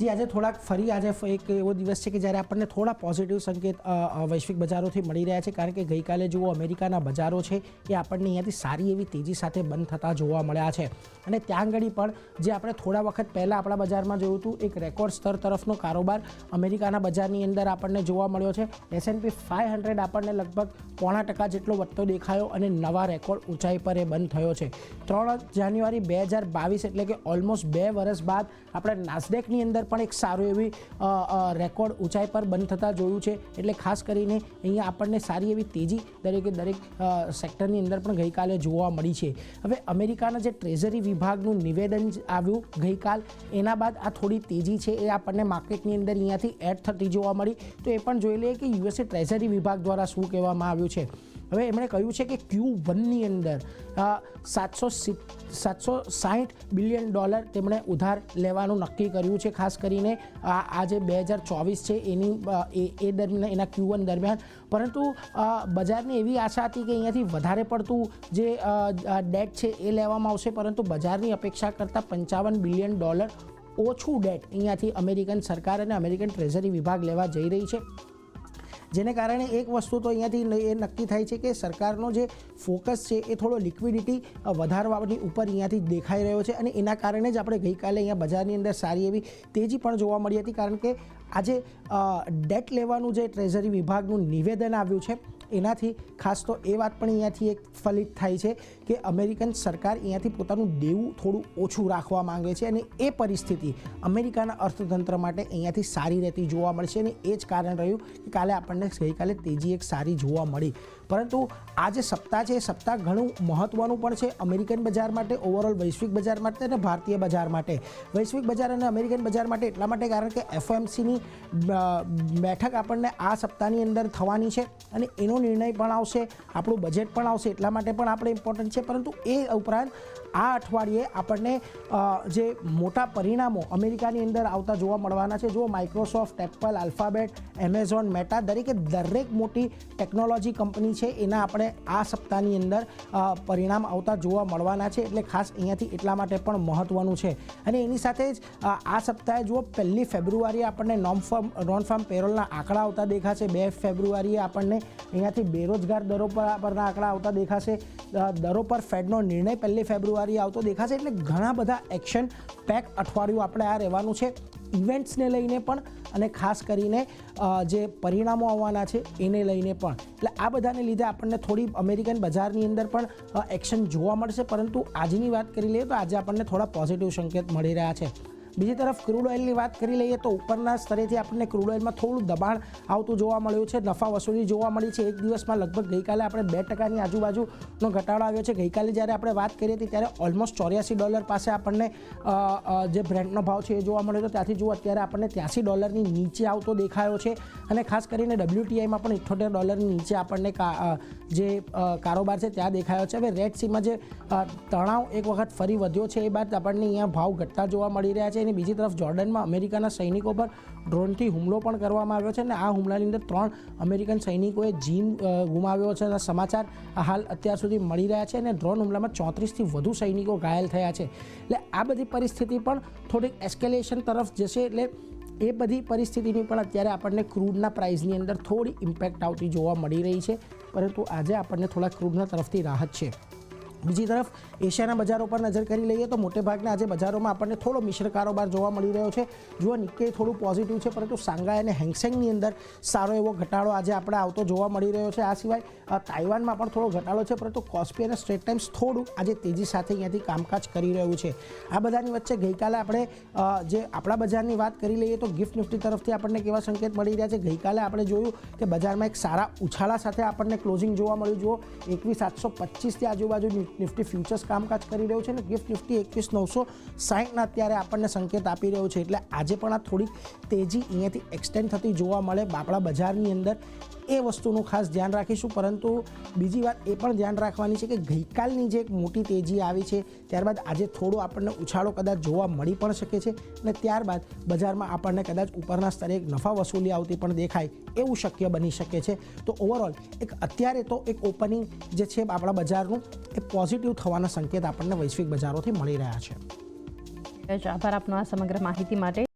જે આજે થોડાક ફરી આજે એક એવો દિવસ છે કે જ્યારે આપણને થોડા પોઝિટિવ સંકેત વૈશ્વિક બજારોથી મળી રહ્યા છે, કારણ કે ગઈકાલે જુઓ અમેરિકાના બજારો છે એ આપણને અહીંયાથી સારી એવી તેજી સાથે બંધ થતા જોવા મળ્યા છે. અને ત્યાં આગળ પણ જે આપણે થોડા વખત પહેલાં આપણા બજારમાં જોયું હતું, એક રેકોર્ડ સ્તર તરફનો કારોબાર અમેરિકાના બજારની અંદર આપણને જોવા મળ્યો છે. S&P 500 આપણને લગભગ 0.5% જેટલો વધતો દેખાયો અને નવા રેકોર્ડ ઊંચાઈ પર એ બંધ થયો છે. 3 જાન્યુઆરી 2022 એટલે કે ઓલમોસ્ટ 2 વર્ષ બાદ આપણે નાસ્ડેકની અંદર પણ એક સારું એવી રેકોર્ડ ઊંચાઈ પર બંધ થતા જોયું છે. એટલે ખાસ કરીને અહીંયા આપણને સારી એવી તેજી દરેક સેક્ટરની અંદર પણ ગઈકાલે જોવા મળી છે. હવે અમેરિકાના જે ટ્રેઝરી વિભાગનું નિવેદન આવ્યું ગઈકાલ, એના બાદ આ થોડી તેજી છે એ આપણને માર્કેટની અંદર અહીંયાથી એડ થતી જોવા મળી. તો એ પણ જોઈ લઈએ કે યુએસએ ટ્રેઝરી વિભાગ દ્વારા શું કહેવામાં આવ્યું છે. હવે એમણે કહ્યું છે કે Q1ની અંદર $760 બિલિયન તેમણે ઉધાર લેવાનું નક્કી કર્યું છે. ખાસ કરીને આ જે 2024 છે એ દરમિયાન, એના Q1 દરમિયાન. પરંતુ બજારની એવી આશા હતી કે અહીંયાથી વધારે પડતું જે ડેટ છે એ લેવામાં આવશે, પરંતુ બજારની અપેક્ષા કરતાં $55 બિલિયન ઓછું ડેટ અહીંયાથી અમેરિકન સરકાર અને અમેરિકન ટ્રેઝરી વિભાગ લેવા જઈ રહી છે. જેને કારણે એક વસ્તુ તો અહીંયાથી એ નક્કી થાય છે કે સરકારનો જે ફોકસ છે એ થોડો લિક્વિડિટી વધારવાની ઉપર અહીંયાથી દેખાઈ રહ્યો છે. અને એના કારણે જ આપણે ગઈકાલે અહીંયા બજારની અંદર સારી એવી તેજી પણ જોવા મળી હતી, કારણ કે આજે ડેટ લેવાનું જે ટ્રેઝરી વિભાગનું નિવેદન આવ્યું છે એનાથી ખાસ તો એ વાત પણ અહીંયાથી એક ફલિત થાય છે કે અમેરિકન સરકાર અહીંયાથી પોતાનું દેવું થોડું ઓછું રાખવા માંગે છે. અને એ પરિસ્થિતિ અમેરિકાના અર્થતંત્ર માટે અહીંયાથી સારી રહેતી જોવા મળશે. અને એ જ કારણ રહ્યું કે કાલે આપણને ગઈકાલે તેજી એક સારી જોવા મળી. પરંતુ આ જે સપ્તાહ છે એ સપ્તાહ ઘણું મહત્ત્વનું પણ છે અમેરિકન બજાર માટે, ઓવરઓલ વૈશ્વિક બજાર માટે અને ભારતીય બજાર માટે. વૈશ્વિક બજાર અને અમેરિકન બજાર માટે એટલા માટે કારણ કે FOMCની બેઠક આપણને આ સપ્તાહની અંદર થવાની છે અને એનો નિર્ણય પણ આવશે, આપણું બજેટ પણ આવશે, એટલા માટે પણ આપણે ઇમ્પોર્ટન્ટ છે. પરંતુ એ ઉપરાંત આ અઠવાડિયે આપણને જે મોટા પરિણામો અમેરિકાની અંદર આવતા જોવા મળવાના છે. જો Microsoft, Apple, alphabet, Amazon, meta, દરેક મોટી ટેકનોલોજી કંપની છે એના આપણે આ સપ્તાહની અંદર પરિણામ આવતા જોવા મળવાના છે. એટલે ખાસ અહીંયાથી એટલા માટે પણ મહત્ત્વનું છે. અને એની સાથે જ આ સપ્તાહે જુઓ 1 ફેબ્રુઆરીએ આપણને નોન ફાર્મ પેરોલના આંકડા આવતા દેખાશે. 2 ફેબ્રુઆરીએ આપણને અહીંયાથી બેરોજગાર દરો પરના આંકડા આવતા દેખાશે. દરો પર ફેડનો નિર્ણય 1 ફેબ્રુઆરીએ આવતો દેખાશે. એટલે ઘણા બધા એક્શન પેક અઠવાડિયું આપણે આ રહેવાનું છે, ઇવેન્ટ્સને લઈને પણ અને ખાસ કરીને જે પરિણામો આવવાના છે એને લઈને પણ. એટલે આ બધાને લીધે આપણને થોડી અમેરિકન બજારની અંદર પણ એક્શન જોવા મળશે. પરંતુ આજની વાત કરી લઈએ તો આજે આપણને થોડા પોઝિટિવ સંકેત મળી રહ્યા છે. બીજી તરફ ક્રૂડ ઓઇલની વાત કરી લઈએ તો ઉપરના સ્તરેથી આપણને ક્રૂડ ઓઇલમાં થોડું દબાણ આવતું જોવા મળ્યું છે, નફા વસૂલી જોવા મળી છે. એક દિવસમાં લગભગ ગઈકાલે આપણે 2%ની આજુબાજુનો ઘટાડો આવ્યો છે. ગઈકાલે જ્યારે આપણે વાત કરી હતી ત્યારે ઓલમોસ્ટ $84 પાસે આપણને જે બ્રેન્ટનો ભાવ છે એ જોવા મળ્યો હતો. ત્યાંથી જુઓ અત્યારે આપણને $83ની નીચે આવતો દેખાયો છે. અને ખાસ કરીને WTIમાં પણ $78ની નીચે આપણને જે કારોબાર છે ત્યાં દેખાયો છે. હવે રેડ સીમાં જે તણાવ એક વખત ફરી વધ્યો છે એ બાદ આપણને અહીંયા ભાવ ઘટતા જોવા મળી રહ્યા છે. અને બીજી તરફ જોર્ડનમાં અમેરિકાના સૈનિકો પર ડ્રોનથી હુમલો પણ કરવામાં આવ્યો છે. અને આ હુમલાની અંદર 3 અમેરિકન સૈનિકોએ જીવ ગુમાવ્યો છે. અને સમાચાર હાલ અત્યાર સુધી મળી રહ્યા છે. અને ડ્રોન હુમલામાં 34થી વધુ સૈનિકો ઘાયલ થયા છે. એટલે આ બધી પરિસ્થિતિ પણ થોડીક એસ્કેલેશન તરફ જશે. એટલે એ બધી પરિસ્થિતિની પણ અત્યારે આપણને ક્રૂડના પ્રાઇસની અંદર થોડી ઇમ્પેક્ટ આવતી જોવા મળી રહી છે. પરંતુ આજે આપણને થોડા ક્રૂડના તરફથી રાહત છે. બીજી તરફ એશિયાના બજારો પર નજર કરી લઈએ તો મોટેભાગના આજે બજારોમાં આપણને થોડો મિશ્ર કારોબાર જોવા મળી રહ્યો છે. જુઓ નિક્કેઈ થોડું પોઝિટિવ છે, પરંતુ શાંઘાઈ અને હેંગસેંગની અંદર સારો એવો ઘટાડો આજે આપણે આવતો જોવા મળી રહ્યો છે. આ સિવાય તાઇવાનમાં પણ થોડો ઘટાડો છે, પરંતુ કોસ્પી અને સ્ટ્રેટ ટાઈમ્સ થોડું આજે તેજી સાથે અહીંયાથી કામકાજ કરી રહ્યું છે. આ બધાની વચ્ચે ગઈકાલે આપણે જે આપણા બજારની વાત કરી લઈએ તો ગિફ્ટ નિફ્ટી તરફથી આપણને કેવા સંકેત મળી રહ્યા છે. ગઈકાલે આપણે જોયું કે બજારમાં એક સારા ઉછાળા સાથે આપણને ક્લોઝિંગ જોવા મળ્યું. જુઓ 21,725 આજુબાજુ નિફ્ટી ફ્યુચર્સ કામકાજ કરી રહ્યું છે. અને ગિફ્ટ નિફ્ટી 21,960ના અત્યારે આપણને સંકેત આપી રહ્યું છે. એટલે આજે પણ આ થોડી તેજી અહીંયાથી એક્સટેન્ડ થતી જોવા મળે આપણા બજારની અંદર, એ વસ્તુનું ખાસ ધ્યાન રાખીશું. પરંતુ બીજી વાત એ પણ ધ્યાન રાખવાની છે કે ગઈકાલની જે એક મોટી તેજી આવી છે ત્યારબાદ આજે થોડો આપણને ઉછાળો કદાચ જોવા મળી પણ શકે છે. અને ત્યારબાદ બજારમાં આપણને કદાચ ઉપરના સ્તરે એક નફા વસૂલી આવતી પણ દેખાય એવું શક્ય બની શકે છે. તો ઓવરઓલ એક અત્યારે તો એક ઓપનિંગ જે છે આપણા બજારનું એ પોઝિટિવ થવાના સંકેત આપણને વૈશ્વિક બજારોથી મળી રહ્યા છે. આભાર આપનો આ સમગ્ર માહિતી માટે.